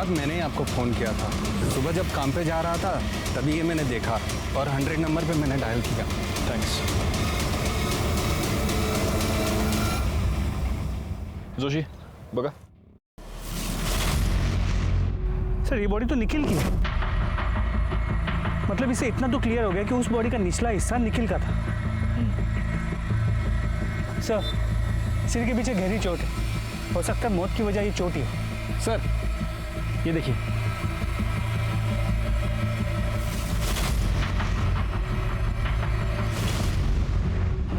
साहब मैंने ही आपको फ़ोन किया था। सुबह जब काम पे जा रहा था तभी ये मैंने देखा और 100 नंबर पे मैंने डायल किया। थैंक्स। जोशी बघा। सर ये बॉडी तो निखिल की है। मतलब इसे इतना तो क्लियर हो गया कि उस बॉडी का निचला हिस्सा निखिल का था। सर सिर के पीछे गहरी चोट है, हो सकता है मौत की वजह ये चोट ही हो। सर ये देखिए।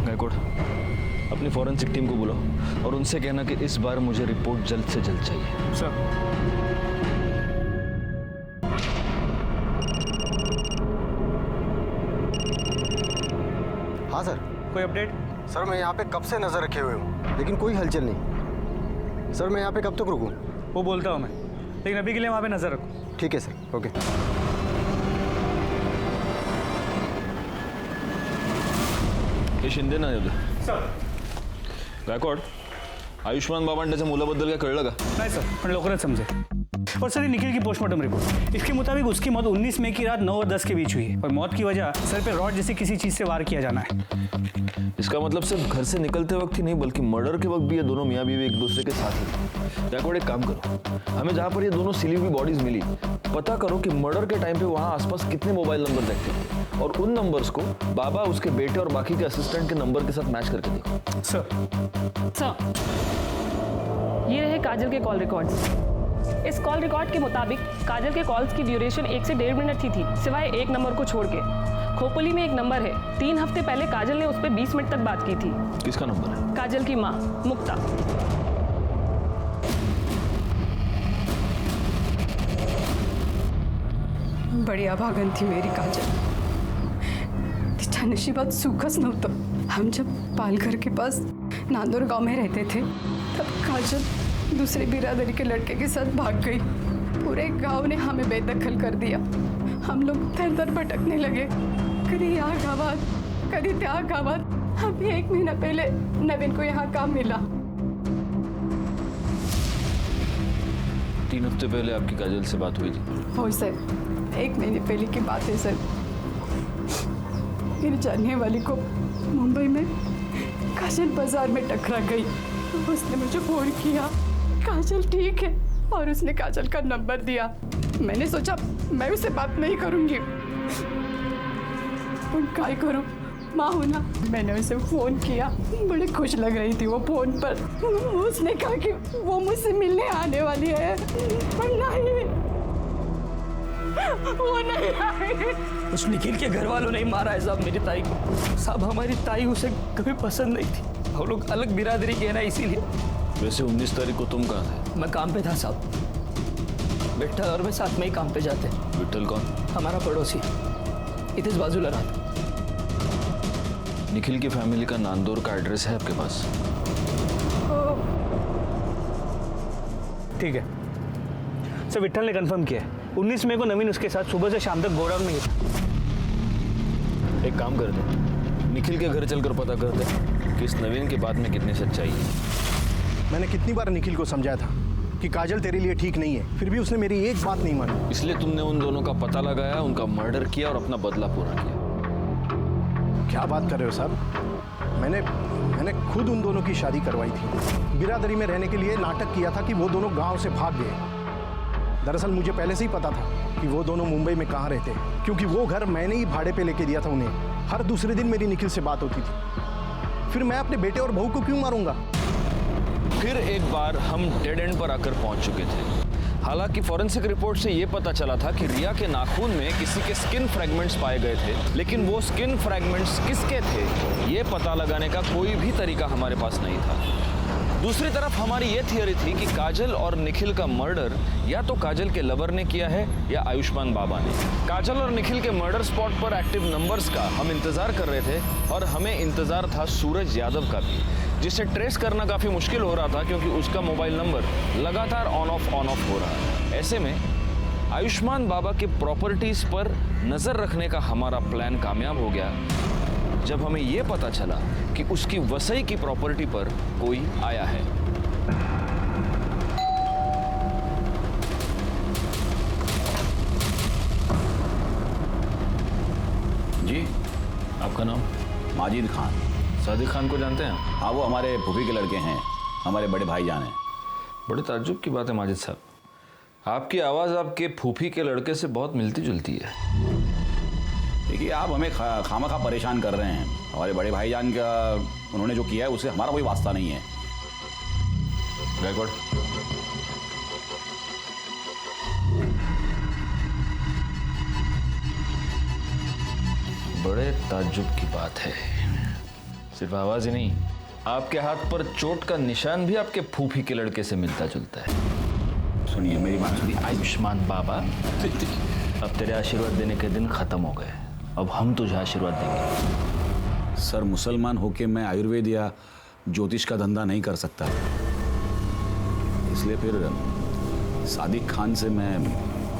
गायकवाड़, अपनी फॉरेंसिक टीम को बुलाओ और उनसे कहना कि इस बार मुझे रिपोर्ट जल्द से जल्द चाहिए। सर हाँ सर। कोई अपडेट? सर मैं यहाँ पे कब से नजर रखे हुए हूँ लेकिन कोई हलचल नहीं। सर मैं यहाँ पे कब तक रुकूँ? वो बोलता हूँ मैं, लेकिन अभी के लिए वहाँ पे नजर रखो। ठीक है सर, ओके। हे शिंदे ना येऊ दे। सर गायकवाड, आयुष्मान बाबा आणि त्याच्या मुलाबद्दल काय कळलं का? नहीं सर, पण लवकरच समझे। और सर ये निखिल की पोस्टमार्टम रिपोर्ट, इसके मुताबिक उसकी मौत 19 मई की रात 9 और 10 के बीच हुई है और मौत की वजह सर पे रॉड जैसी किसी चीज से वार किया जाना है। इसका मतलब सिर्फ घर से निकलते वक्त ही नहीं बल्कि मर्डर के वक्त भी ये दोनों मियाँ बीवी एक दूसरे के साथ ही। गायकवाड़ एक काम करो, हमें जहाँ पर ये दोनों सिली हुई बॉडीज मिली पता करो कि मर्डर के टाइम पे वहाँ आसपास कितने मोबाइल नंबर देखते थे और उन नंबर्स को बाबा, उसके बेटे और बाकी के असिस्टेंट के नंबर के साथ मैच करके देखो। सर ये रहे काजल के कॉल रिकॉर्ड्स। इस कॉल रिकॉर्ड के मुताबिक काजल के कॉल्स की ड्यूरेशन 1 से 1.5 मिनट थी सिवाय एक नंबर को छोड़ के। खोपली में एक नंबर है, 3 हफ्ते पहले काजल ने उस पर 20 मिनट तक बात की थी। किसका नंबर है? काजल की माँ मुक्ता। बड़ी अभागन थी मेरी काजल, तिच्या नशिबात सुखच नव्हतं। हम जब पालघर के पास नांदोर गांव में रहते थे तब काजल दूसरे बिरादरी के लड़के के साथ भाग गई। पूरे गांव ने हमें बेदखल कर दिया। हम लोग दर दर भटकने लगे, कभी यहाँ गावात कभी त्या गावात। अभी 1 महीना पहले नवीन को यहाँ काम मिला। 3 हफ्ते पहले आपकी काजल से बात हुई थी? हो सर, 1 महीने पहले की बात है सर। मेरी जानने वाली को मुंबई में काजल बाजार में टकरा गई। उसने मुझे फोन किया, काजल ठीक है, और उसने काजल का नंबर दिया। मैंने सोचा मैं उससे बात नहीं करूंगी, क्या करूं, माँ हूं ना। मैंने उसे फोन किया, बड़ी खुश लग रही थी वो फोन पर। उसने कहा कि वो मुझसे मिलने आने वाली है, पर नहीं, वो नहीं आई। उस निखिल के घर वालों ने ही मारा है साहब मेरी ताई को। साहब हमारी ताई उसे कभी पसंद नहीं थी, हम लोग अलग बिरादरी के ना, इसीलिए। वैसे 19 तारीख को तुम कहाँ थे? मैं काम पे था साहब। विठ्ठल और मैं साथ में ही काम पे जाते। विठ्ठल कौन? हमारा पड़ोसी, इधर बाजूला रहा था। निखिल की फैमिली का नांदौर का एड्रेस है आपके पास? ठीक है सर, विठ्ठल ने कंफर्म किया है। 19 मई को नवीन उसके साथ सुबह से शाम तक गोडाउन में ही था। एक काम करते, निखिल के घर चलकर पता करते कि इस नवीन के बात में कितनी सच्चाई है। मैंने कितनी बार निखिल को समझाया था कि काजल तेरे लिए ठीक नहीं है, फिर भी उसने मेरी एक बात नहीं मानी। इसलिए तुमने उन दोनों का पता लगाया, उनका मर्डर किया और अपना बदला पूरा किया। क्या बात कर रहे हो साहब? मैंने खुद उन दोनों की शादी करवाई थी। बिरादरी में रहने के लिए नाटक किया था कि वो दोनों गांव से भाग गए। दरअसल मुझे पहले से ही पता था कि वो दोनों मुंबई में कहाँ रहते हैं, क्योंकि वो घर मैंने ही भाड़े पे लेके दिया था उन्हें। हर दूसरे दिन मेरी निखिल से बात होती थी। फिर मैं अपने बेटे और बहू को क्यों मारूंगा? फिर एक बार हम डेड एंड पर आकर पहुंच चुके थे। हालांकि फॉरेंसिक रिपोर्ट से यह पता चला था कि रिया के नाखून में किसी के स्किन फ्रैगमेंट्स पाए गए थे, लेकिन वो स्किन फ्रैगमेंट्स किसके थे ये पता लगाने का कोई भी तरीका हमारे पास नहीं था। दूसरी तरफ हमारी ये थियरी थी कि काजल और निखिल का मर्डर या तो काजल के लवर ने किया है या आयुष्मान बाबा ने। काजल और निखिल के मर्डर स्पॉट पर एक्टिव नंबर्स का हम इंतजार कर रहे थे और हमें इंतजार था सूरज यादव का भी, जिसे ट्रेस करना काफी मुश्किल हो रहा था क्योंकि उसका मोबाइल नंबर लगातार ऑन ऑफ हो रहा है। ऐसे में आयुष्मान बाबा के प्रॉपर्टीज पर नजर रखने का हमारा प्लान कामयाब हो गया जब हमें यह पता चला कि उसकी वसई की प्रॉपर्टी पर कोई आया है। जी, आपका नाम? माजिद खान। सादिक खान को जानते हैं? हाँ, वो हमारे फूफी के लड़के हैं, हमारे बड़े भाईजान हैं। बड़े ताज्जुब की बात है माजिद साहब, आपकी आवाज़ आपके फूफी के लड़के से बहुत मिलती जुलती है। देखिए, आप हमें खामखा परेशान कर रहे हैं। हमारे बड़े भाईजान का उन्होंने जो किया है उससे हमारा कोई वास्ता नहीं है। गायकवाड़, बड़े ताज्जुब की बात है। सिर्फ आवाज ही नहीं, आपके हाथ पर चोट का निशान भी आपके फूफी के लड़के से मिलता जुलता है। सुनिए, मेरी बात सुनिए। आयुष्मान बाबा, अब तेरे आशीर्वाद देने के दिन खत्म हो गए, अब हम तुझे आशीर्वाद देंगे। सर, मुसलमान होके मैं आयुर्वेद या ज्योतिष का धंधा नहीं कर सकता, इसलिए फिर सादिक खान से मैं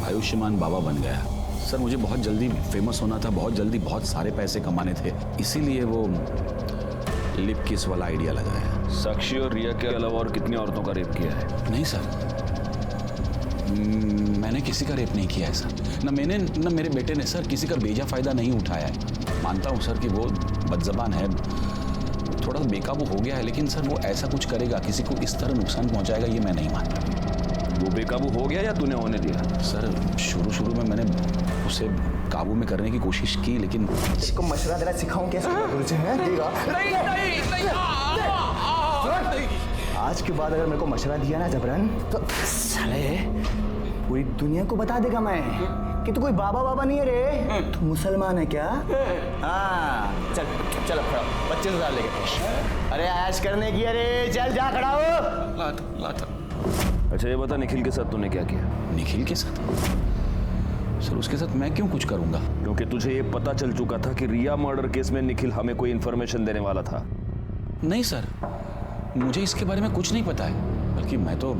आयुष्मान बाबा बन गया। सर, मुझे बहुत जल्दी फेमस होना था, बहुत जल्दी बहुत सारे पैसे कमाने थे, इसीलिए वो लिप किस वाला आइडिया लगाया। साक्षी और रिया के अलावा और कितनी औरतों का रेप किया है? नहीं सर, मैंने किसी का रेप नहीं किया है सर। न मैंने न मेरे बेटे ने सर किसी का बेजा फायदा नहीं उठाया है। मानता हूँ सर कि वो बदजबान है, थोड़ा सा बेकाबू हो गया है, लेकिन सर वो ऐसा कुछ करेगा, किसी को इस तरह नुकसान पहुंचाएगा, ये मैं नहीं मानता। वो बेकाबू हो गया या तूने होने दिया? सर, शुरू में मैंने उसे काबू में करने की कोशिश की, लेकिन इसको मशवरा देना सिखाऊं कैसे? तुझे है देगा? आज के बाद अगर मेरे को मशवरा दिया ना जबरन, तो साले पूरी दुनिया को बता देगा मैं कि तू कोई बाबा नहीं है रे, तू मुसलमान है क्या? हाँ, चल चल खड़ा, 25,000 लेके। अरे ऐश करने की, अरे चल जा खड़ा हो। लाता। अच्छा ये बता, निखिल के साथ तूने क्या किया? निखिल के साथ? सर, उसके साथ मैं क्यों कुछ करूंगा? क्योंकि तुझे ये पता चल चुका था कि रिया मर्डर केस में निखिल हमें कोई इन्फॉर्मेशन देने वाला था। नहीं सर, मुझे इसके बारे में कुछ नहीं पता है, बल्कि मैं तो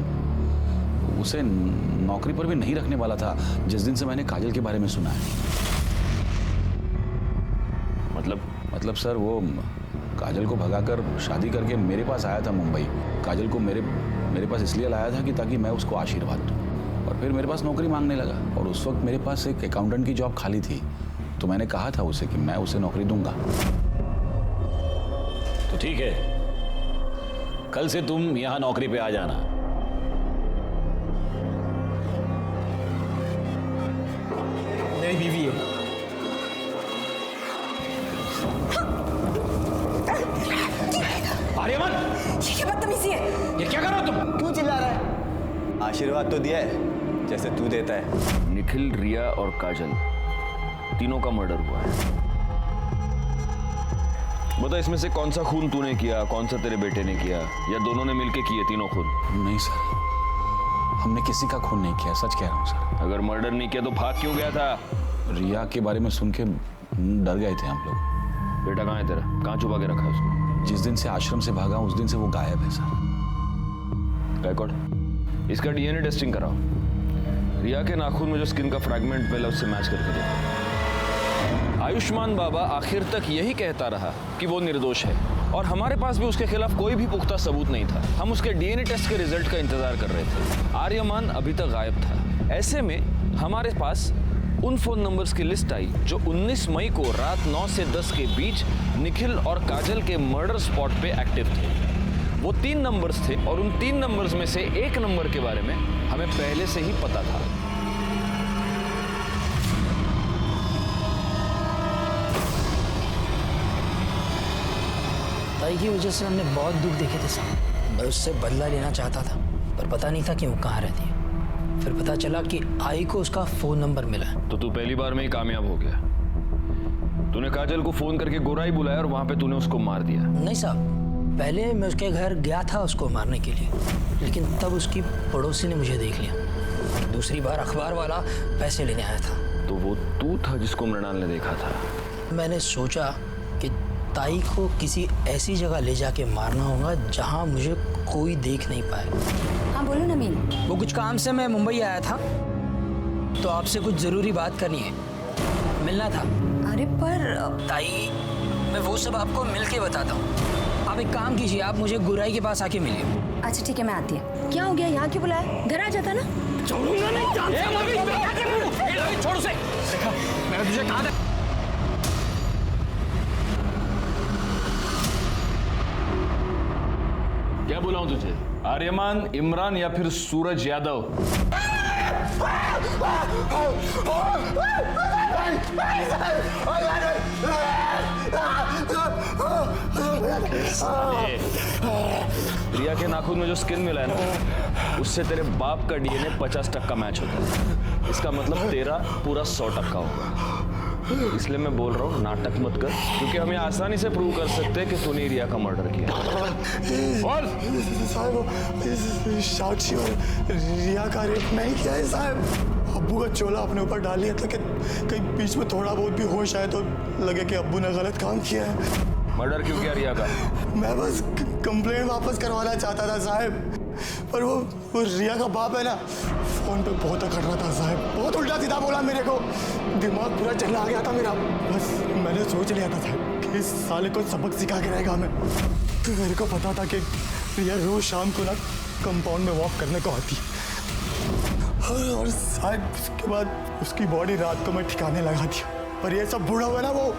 उसे नौकरी पर भी नहीं रखने वाला था जिस दिन से मैंने काजल के बारे में सुना है। मतलब सर, वो काजल को भगाकर शादी करके मेरे पास आया था मुंबई। काजल को मेरे पास इसलिए लाया था कि ताकि मैं उसको आशीर्वाद दूं, और फिर मेरे पास नौकरी मांगने लगा, और उस वक्त मेरे पास एक अकाउंटेंट की जॉब खाली थी, तो मैंने कहा था उसे कि मैं उसे नौकरी दूंगा। तो ठीक है, कल से तुम यहाँ नौकरी पे आ जाना। मेरी बीवी है। आर्यमन, ये क्या बदतमीजी है? ये क्या कर रहे हो तुम? क्यों चिल्ला रहा है? आशीर्वाद तो दिया है जैसे तू देता है। निखिल, रिया और काजल तीनों का मर्डर हुआ है। बता, इसमें से कौन सा खून तूने किया, कौन सा तेरे बेटे ने किया, या दोनों ने मिलके किए तीनों खून? नहीं सर, हमने किसी का खून नहीं किया, सच कह रहा हूँ सर। अगर मर्डर नहीं किया तो भाग क्यों गया था? रिया के बारे में सुन के डर गए थे हम लोग। बेटा कहाँ है तेरा? कहाँ छुपा के रखा है उसको? जिस दिन से आश्रम से भागा उस दिन से वो गायब है सर। गायकवाड़, इसका डीएनए टेस्टिंग कराओ। रिया के नाखून में जो स्किन का फ्रैगमेंट मिला उससे मैच करके देखो। आयुष्मान बाबा आखिर तक यही कहता रहा कि वो निर्दोष है, और हमारे पास भी उसके खिलाफ कोई भी पुख्ता सबूत नहीं था। हम उसके डीएनए टेस्ट के रिजल्ट का इंतजार कर रहे थे। आर्यमान अभी तक गायब था। ऐसे में हमारे पास उन फोन नंबर्स की लिस्ट आई जो 19 मई को रात 9 से 10 के बीच निखिल और काजल के मर्डर स्पॉट पे एक्टिव थे। वो 3 नंबर्स थे, और उन 3 नंबर्स में से एक नंबर के बारे में हमें पहले से ही पता था। ताई की वजह से हमने बहुत दुख देखे थे साहब। मैं उससे बदला लेना चाहता था, पर पता नहीं था कि वो कहाँ रहती है। फिर पता चला कि आई को उसका फोन नंबर मिला है। तो तू पहली बार में ही कामयाब हो गया। तूने काजल को फोन करके गोराई बुलाया और वहां पे तूने उसको मार दिया। नहीं साहब, पहले मैं उसके घर गया था उसको मारने के लिए, लेकिन तब उसकी पड़ोसी ने मुझे देख लिया। दूसरी बार अखबार वाला पैसे लेने आया था। तो वो तू था जिसको मृणाल ने देखा था? मैंने सोचा कि ताई को किसी ऐसी जगह ले जाके मारना होगा जहाँ मुझे कोई देख नहीं पाए। हाँ बोलो नमीन। वो कुछ काम से मैं मुंबई आया था, तो आपसे कुछ जरूरी बात करनी है, मिलना था। अरे पर ताई, मैं वो सब आपको मिल के बताता हूँ। आप एक काम कीजिए, आप मुझे गुराई के पास आके मिलिए। अच्छा ठीक है, मैं आती हूँ। क्या हो गया, यहाँ क्यों बुलाया? घर आ जाता ना। छोड़ूंगा नहीं। छोड़ उसे। मैंने तुझे कहा था। क्या बुलाऊं तुझे? आर्यमान, इमरान या फिर सूरज यादव? रिया के नाखून में जो स्किन मिला है ना, उससे तेरे बाप का डीएनए 50% मैच होता है। इसका मतलब तेरा पूरा 100% होगा। इसलिए मैं बोल रहा हूँ नाटक मत कर, क्योंकि हम ये आसानी से प्रूव कर सकते हैं कि तूने रिया का मर्डर किया। बोल। साहब, साक्षी और रिया का रेप नहीं किया है साहब। अब्बू का चोला अपने ऊपर डाल लिया था कि कहीं बीच में थोड़ा बहुत भी होश आए तो लगे कि अब्बू ने गलत काम किया है। मर्डर क्यों किया रिया का? मैं बस कंप्लेंट वापस करवाना चाहता था साहब, पर वो रिया का बाप है ना, फोन पे बहुत अकड़ रहा था साहब, बहुत उल्टा सीधा बोला मेरे को, दिमाग पूरा चला आ गया था मेरा। बस मैंने सोच लिया था साहब कि इस साले को सबक सिखा के रहेगा मैं। तो मेरे को पता था कि रिया रोज शाम को ना कंपाउंड में वॉक करने को आती, और साहब उसके बाद उसकी बॉडी रात को मैं ठिकाने लगा दिया। पर ये सब बूढ़ा हुआ ना वो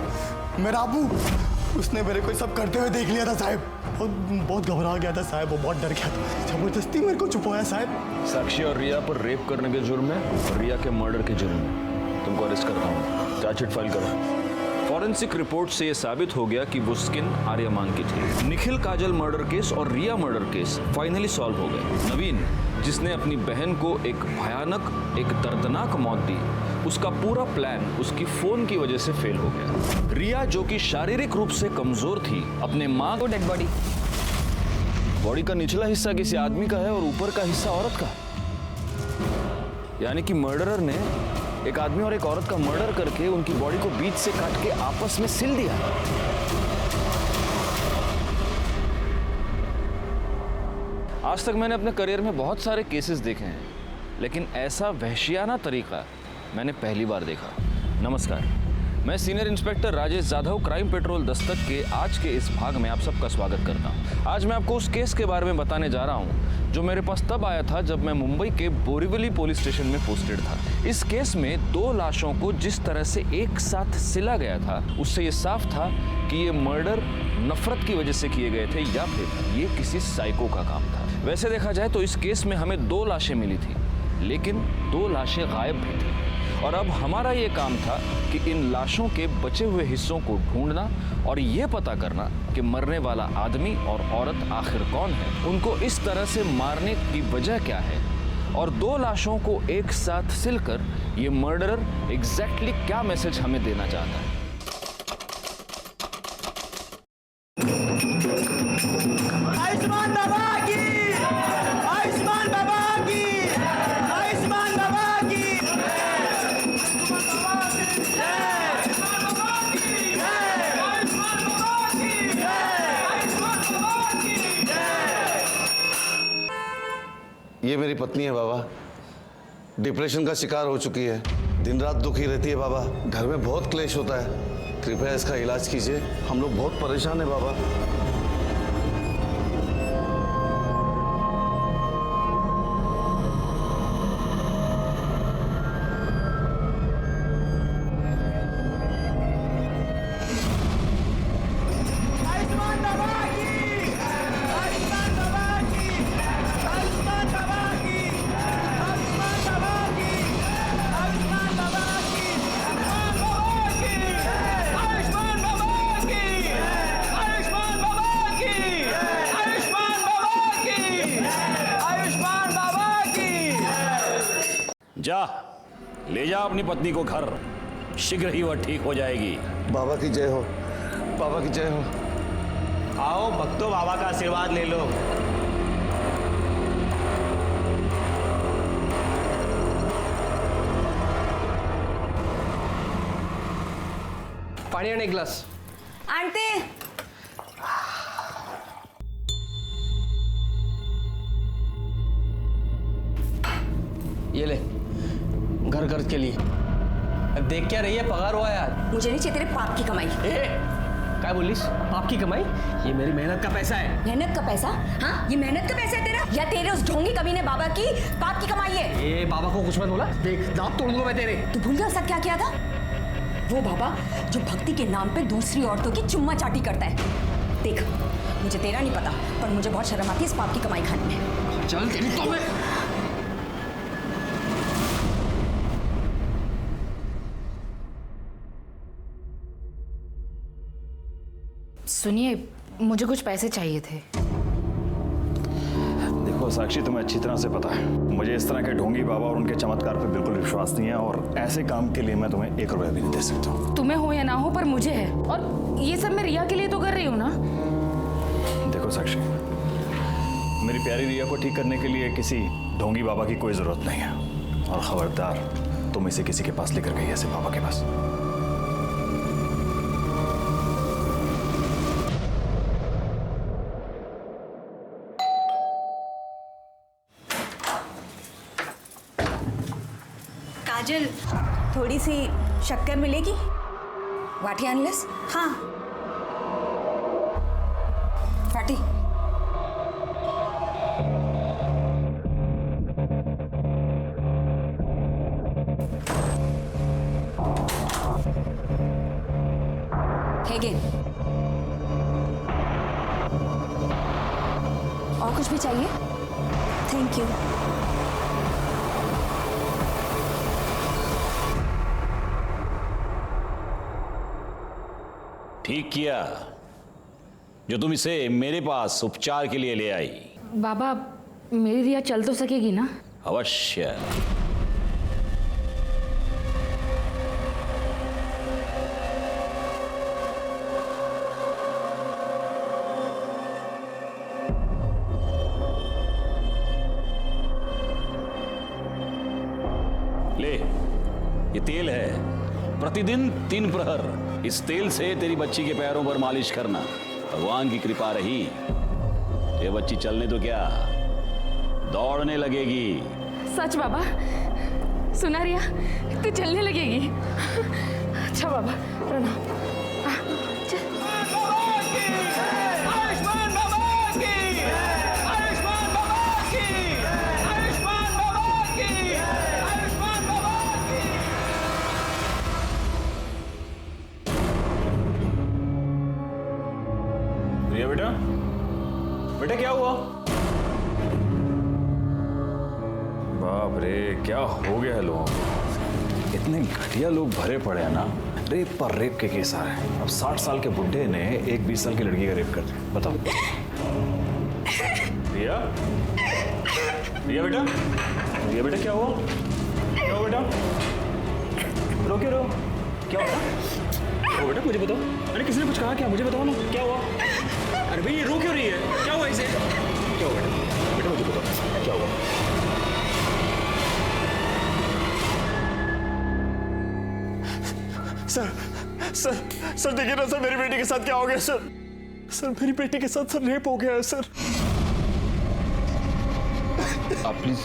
मेरा अबू, उसने मेरे को सब करते हुए देख लिया था साहब, और बहुत घबरा गया था साहब, वो बहुत डर गया था, जबरदस्ती मेरे को छुपाया साहब। साक्षी और रिया पर रेप करने के जुर्म में और रिया के मर्डर के जुर्म में तुमको अरेस्ट करता हूँ। चार्जशीट फाइल करो। फॉरेंसिक रिपोर्ट से यह साबित हो गया कि वो स्किन आर्यमान की थी। निखिल काजल मर्डर केस और रिया मर्डर केस फाइनली सॉल्व हो गए। नवीन, जिसने अपनी बहन को एक भयानक, एक दर्दनाक मौत दी, उसका पूरा प्लान उसकी फोन की वजह से फेल हो गया। रिया, जो कि शारीरिक रूप से कमजोर थी, अपने मां को डेड बॉडी का निचला हिस्सा किसी आदमी का है और ऊपर का हिस्सा औरत का। यानी कि मर्डरर ने एक आदमी और एक औरत का मर्डर करके उनकी बॉडी को बीच से काट के आपस में सिल दिया। आज तक मैंने अपने करियर में बहुत सारे केसेस देखे हैं, लेकिन ऐसा वहशियाना तरीका मैंने पहली बार देखा। नमस्कार, मैं senior inspector Rajesh Jadhav, crime petrol Dastak के आज के इस भाग में आप सबका स्वागत करता हूं। आज मैं आपको उस केस के बारे में बताने जा रहा हूं जो मेरे पास तब आया था जब मैं मुंबई के बोरीवली पुलिस स्टेशन में पोस्टेड था। इस केस में 2 लाशों को जिस तरह से एक साथ सिला गया था, उससे ये साफ था कि ये मर्डर नफरत की वजह से किए गए थे या फिर ये किसी साइको का काम था। वैसे देखा जाए तो इस केस में हमें 2 लाशें मिली थी, लेकिन 2 लाशें गायब भी थी, और अब हमारा ये काम था कि इन लाशों के बचे हुए हिस्सों को ढूंढना और ये पता करना कि मरने वाला आदमी और औरत आखिर कौन है, उनको इस तरह से मारने की वजह क्या है, और 2 लाशों को एक साथ सिलकर ये मर्डरर एग्जैक्टली क्या मैसेज हमें देना चाहता है। आयुष्मान बाबा की, आयुष्मान बाबा की, आयुष्मान बाबा की। ये मेरी पत्नी है बाबा, डिप्रेशन का शिकार हो चुकी है, दिन रात दुखी रहती है बाबा, घर में बहुत क्लेश होता है, कृपया इसका इलाज कीजिए, हम लोग बहुत परेशान हैं बाबा। जा, ले जा अपनी पत्नी को घर, शीघ्र ही वह ठीक हो जाएगी। बाबा की जय हो, बाबा की जय हो। आओ भक्तों, बाबा का आशीर्वाद ले लो। पानी आणि एक ग्लास आणते। ये ले, घर खर्च के लिए। देख क्या रही है, पगार हुआ यार। मुझे नहीं चाहिए तेरे पाप की कमाई। क्या बोलिस? पाप की कमाई? ये मेरी मेहनत का पैसा है। मेहनत का पैसा? हाँ, ये मेहनत का पैसा है तेरा, या तेरे उस ढोंगी कमीने बाबा की पाप की कमाई है? ये बाबा को कुछ मत बोला, देख दांत तोड़ दूंगा मैं तेरे। तू भूल गया उसका क्या किया था? वो बाबा जो भक्ति के नाम पे दूसरी औरतों की चुम्मा चाटी करता है। देख, मुझे तेरा नहीं पता, पर मुझे बहुत शर्म आती है इस पाप की कमाई खाने में। चल तेरी तो मैं सुनिए, मुझे कुछ पैसे चाहिए थे। देखो साक्षी, तुम्हें अच्छी तरह से पता है मुझे इस तरह के ढोंगी बाबा और उनके चमत्कार पे बिल्कुल विश्वास नहीं है, और ऐसे काम के लिए मैं तुम्हें 1 रुपया भी नहीं दे सकता हूँ। तुम्हें हो या ना हो, पर मुझे है, और ये सब मैं रिया के लिए तो कर रही हूँ ना। देखो साक्षी, मेरी प्यारी रिया को ठीक करने के लिए किसी ढोंगी बाबा की कोई जरूरत नहीं है, और खबरदार तुम इसे किसी के पास लेकर गई ऐसे बाबा के पास। काजल, थोड़ी सी शक्कर मिलेगी? वाटी अनलेस? हाँ वाटी। और कुछ भी चाहिए? Thank you. ठीक किया जो तुम इसे मेरे पास उपचार के लिए ले आई। बाबा, मेरी रिया चल तो सकेगी ना? अवश्य। ले, ये तेल है, प्रतिदिन 3 प्रहर इस तेल से तेरी बच्ची के पैरों पर मालिश करना। भगवान की कृपा रही, ये बच्ची चलने तो क्या, दौड़ने लगेगी। सच बाबा? सुना रिया, तू चलने लगेगी? अच्छा बाबा, प्रणाम। रिया बेटा, बेटा क्या हुआ? बाप रे, क्या हो गया है लोगों को? इतने घटिया लोग भरे पड़े हैं ना, रेप पर रेप के केस आ रहे हैं। अब 60 साल के बुड्ढे ने एक 20 साल की लड़की का रेप कर दिया, बताओ। रिया, रिया बेटा, रिया बेटा क्या हुआ? क्या हुआ बेटा? रो क्यों रो? क्या हुआ? ओ बेटा मुझे बताओ। अरे किसी ने कुछ कहा क्या? मुझे बताओ ना, क्या हुआ? अरे भाई ये रो क्यों रही है? क्या हुआ इसे? क्या हुआ बेटा? बेटा मुझे बताओ क्या हुआ? सर देखिए ना सर, मेरी बेटी के साथ क्या हो गया सर? सर मेरी बेटी के साथ सर रेप हो गया है सर। आप प्लीज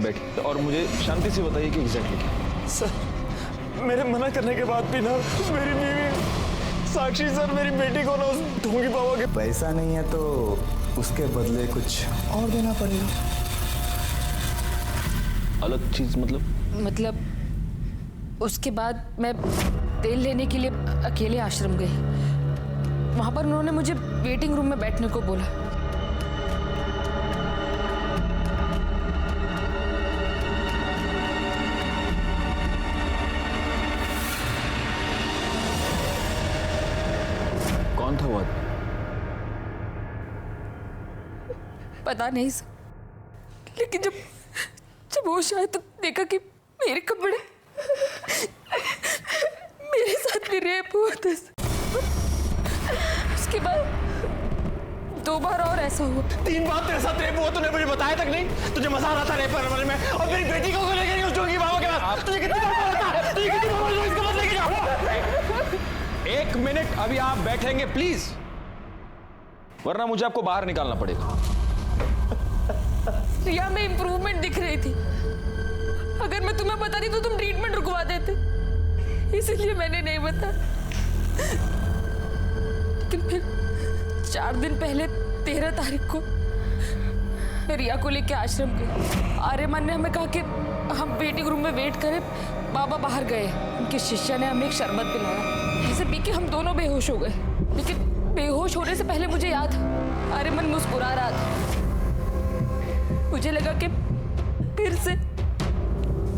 बैठिए और मुझे शांति से बताइए कि एग्जैक्टली। सर मेरे मना करने के बाद भी ना मेरी बीवी साक्षी सर मेरी बेटी को ना उस ढोंगी बाबा के पैसा नहीं है तो उसके बदले कुछ और देना पड़ेगा। अलग चीज मतलब उसके बाद मैं तेल लेने के लिए अकेले आश्रम गई। वहां पर उन्होंने मुझे वेटिंग रूम में बैठने को बोला। कौन था वो? पता नहीं सर, लेकिन जब होश आया तो देखा कि मेरे कपड़े मेरे साथ भी रेप हुआ था। उसके बाद 2 बार और ऐसा हुआ। 3 बार तेरे साथ रेप हुआ, तूने मुझे बताया तक नहीं? तुझे मजा आ रहा था रेप करने में, और मेरी बेटी को लेकर गई उस ढोंगी बाबा के पास। तुझे कितनी बार बोला था? तुझे कितनी बार बोला इसको मत लेके जाओ? 1 मिनट, अभी आप बैठेंगे प्लीज, वरना मुझे आपको बाहर निकालना पड़ेगा। रिया में इंप्रूवमेंट दिख रही थी। अगर मैं तुम्हें बताती तो तुम ट्रीटमेंट रुकवा देते, इसलिए मैंने नहीं बताया। लेकिन फिर 4 दिन पहले 13 तारीख को रिया को लेके आश्रम गए। आर्यमान ने हमें कहा कि हम वेटिंग रूम में वेट करें, बाबा बाहर गए। उनके शिष्य ने हमें एक शरबत पिलाया, जिसे पी के हम दोनों बेहोश हो गए। लेकिन बेहोश होने से पहले मुझे याद आर्यमन मुस्कुरा रहा था। मुझे लगा कि फिर से,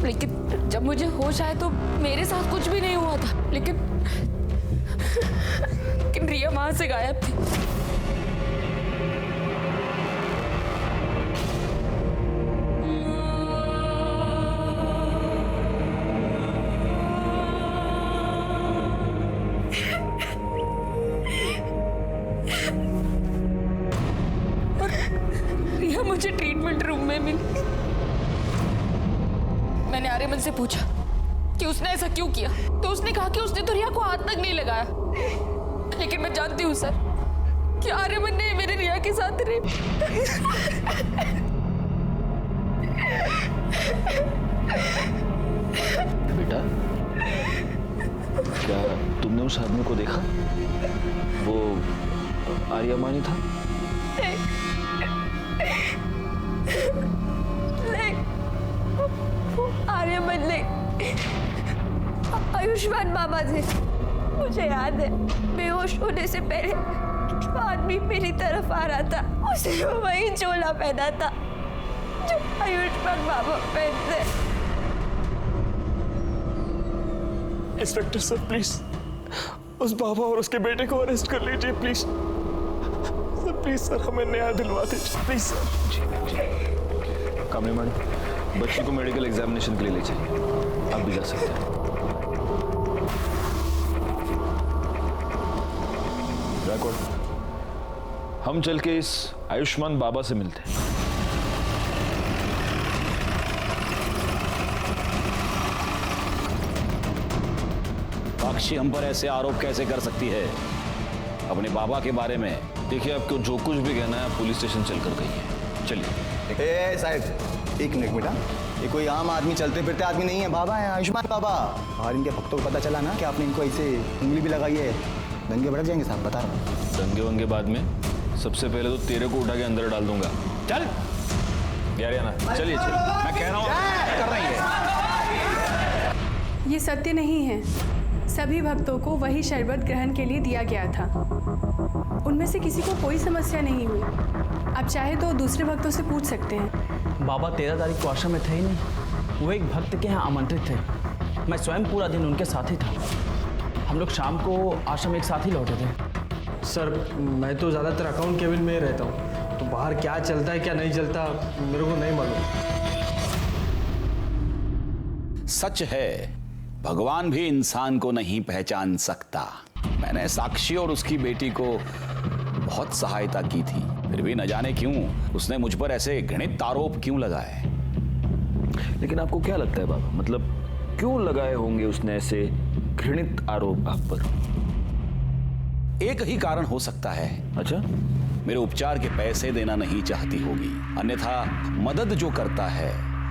लेकिन जब मुझे होश आया तो मेरे साथ कुछ भी नहीं हुआ था। लेकिन रिया वहां से गायब थी। रिया मुझे ट्रीटमेंट रूम में मिली। मैंने आर्यमन से पूछा कि उसने ऐसा क्यों किया, तो उसने कहा कि उसने तो रिया को हाथ तक नहीं लगाया। लेकिन मैं जानती हूँ सर कि आर्यमन ने मेरे रिया के साथ रेप। बेटा, क्या तुमने उस आदमी को देखा? वो आर्यमान ही था? नहीं, वो आर्यमन नहीं, आयुष्मान बाबा थे। मुझे याद है, बेहोश होने से पहले जो आदमी मेरी तरफ आ रहा था, उसने वही चोला पहना था जो आयुष्मान बाबा पहनते। इंस्पेक्टर सर प्लीज उस बाबा और उसके बेटे को अरेस्ट कर लीजिए प्लीज सर। प्लीज सर, हमें न्याय दिलवा दीजिए प्लीज सर। कामनी मैडम, बच्ची को मेडिकल एग्जामिनेशन के लिए ले जाइए। आप भी जा सकते हैं। रैकॉर्ड, हम चल के इस आयुष्मान बाबा से मिलते हैं। साक्षी हम पर ऐसे आरोप कैसे कर सकती है अपने बाबा के बारे में? देखिए, आपको जो कुछ भी कहना है पुलिस स्टेशन चलकर कहिए। चलिए। साहब एक मिनट बेटा, ये कोई आम आदमी चलते फिरते आदमी नहीं है, बाबा है आयुष्मान बाबा। और इनके भक्तों को पता चला ना कि आपने इनको ऐसे उंगली भी लगाई है, दंगे भड़क जाएंगे साहब, बता रहा हूँ। दंगे वंगे बाद में, सबसे पहले तो तेरे को उठा के अंदर डाल दूंगा। चल यार, ना चलिए चलिए, मैं कह रहा हूँ कर रही है। ये सत्य नहीं है। सभी भक्तों को वही शरबत ग्रहण के लिए दिया गया था। उनमें से किसी को कोई समस्या नहीं हुई। आप चाहे तो दूसरे भक्तों से पूछ सकते हैं। बाबा 13 तारीख को आश्रम में थे ही नहीं, वो एक भक्त के यहाँ आमंत्रित थे। मैं स्वयं पूरा दिन उनके साथ ही था। हम लोग शाम को आश्रम एक साथ ही लौटे थे। सर, मैं तो ज़्यादातर अकाउंट केबिन में ही रहता हूँ, तो बाहर क्या चलता है क्या नहीं चलता मेरे को नहीं मालूम। सच है, भगवान भी इंसान को नहीं पहचान सकता। मैंने साक्षी और उसकी बेटी को बहुत सहायता की थी, फिर भी न जाने क्यों उसने मुझ पर ऐसे घृणित आरोप क्यों लगाए। लेकिन आपको क्या लगता है बाबा, मतलब क्यों लगाए होंगे उसने ऐसे घृणित आरोप आप पर? एक ही कारण हो सकता है। अच्छा? मेरे उपचार के पैसे देना नहीं चाहती होगी, अन्यथा मदद जो करता है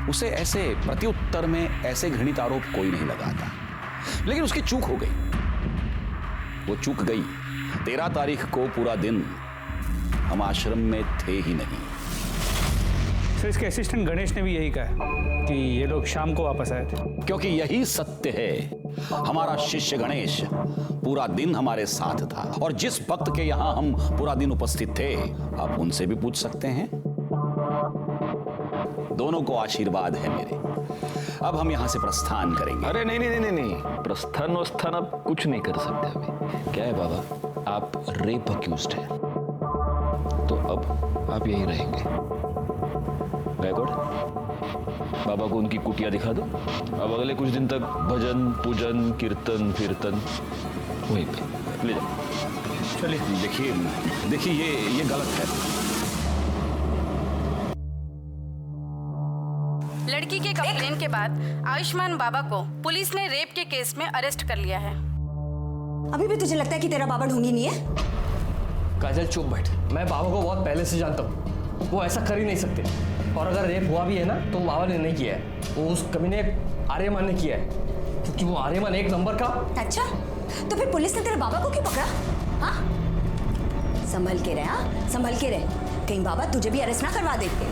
उसे ऐसे प्रत्युत्तर में ऐसे घृणित आरोप कोई नहीं लगाता। लेकिन उसकी चूक हो गई, वो चूक गई। 13 तारीख को पूरा दिन हम आश्रम में थे ही नहीं। सर, इसके असिस्टेंट गणेश ने भी यही कहा कि ये लोग शाम को वापस आए थे। क्योंकि यही सत्य है, हमारा शिष्य गणेश पूरा दिन हमारे साथ था, और जिस भक्त के यहां हम पूरा दिन उपस्थित थे, आप उनसे भी पूछ सकते हैं। दोनों को आशीर्वाद है मेरे। अब हम यहां से प्रस्थान करेंगे। अरे नहीं नहीं नहीं नहीं, प्रस्थान वस्थान अब कुछ नहीं कर सकते अभी। क्या है बाबा, आप रेप अक्यूज्ड हैं, तो अब आप यहीं रहेंगे। गायकवाड़, बाबा को उनकी कुटिया दिखा दो। अब अगले कुछ दिन तक भजन पूजन कीर्तन फिरतन वहीं पे ले जाओ। चलिए। देखिए ये गलत है। लड़की के कंप्लेन के बाद आयुष्मान बाबा को पुलिस ने रेप के केस में अरेस्ट कर लिया है। अभी भी तुझे लगता है कि तेरा बाबा ढोंगी नहीं है? काजल चुप बैठ, मैं बाबा को बहुत पहले से जानता हूँ, वो ऐसा कर ही नहीं सकते। और अगर रेप हुआ भी है ना तो बाबा ने नहीं किया है, वो उस कमीने आर्यमान ने किया है, क्योंकि वो आर्यमान एक नंबर का। अच्छा, तो फिर पुलिस ने तेरे बाबा को क्यों पकड़ा? हाँ, संभल के रहे, हाँ संभल के रहे, कहीं बाबा तुझे भी अरेस्ट ना करवा देते।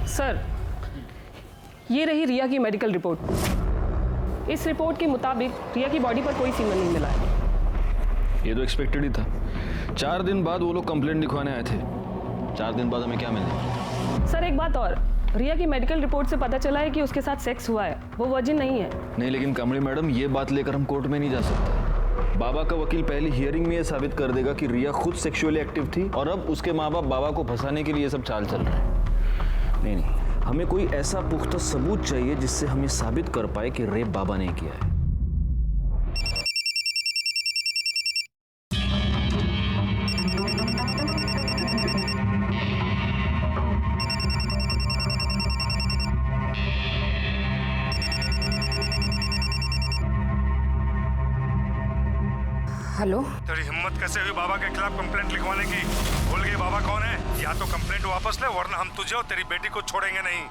सर, ये रही रिया की मेडिकल रिपोर्ट। इस रिपोर्ट के मुताबिक रिया की बॉडी पर कोई सीमन नहीं मिला है। ये तो एक्सपेक्टेड ही था। 4 दिन बाद वो लोग कंप्लेंट लिखवाने आए थे। 4 दिन बाद हमें क्या मिलेगा? सर एक बात और, रिया की मेडिकल रिपोर्ट से पता चला है कि उसके साथ सेक्स हुआ है, वो वर्जिन नहीं है। नहीं, लेकिन कमली मैडम ये बात लेकर हम कोर्ट में नहीं जा सकते। बाबा का वकील पहली हियरिंग में ये साबित कर देगा कि रिया खुद सेक्सुअली एक्टिव थी और अब उसके माँ बाप बाबा को फंसाने के लिए सब चाल चल रहे हैं। नहीं, हमें कोई ऐसा पुख्ता सबूत चाहिए जिससे हम ये साबित कर पाए कि रेप बाबा ने किया है। हेलो, तेरी हिम्मत कैसे हुई बाबा के खिलाफ कंप्लेंट लिखवाने की? भूल गए बाबा कौन है? या तो कंप्लेंट वापस ले वरना हम तुझे और तेरी बेटी को छोड़ेंगे नहीं।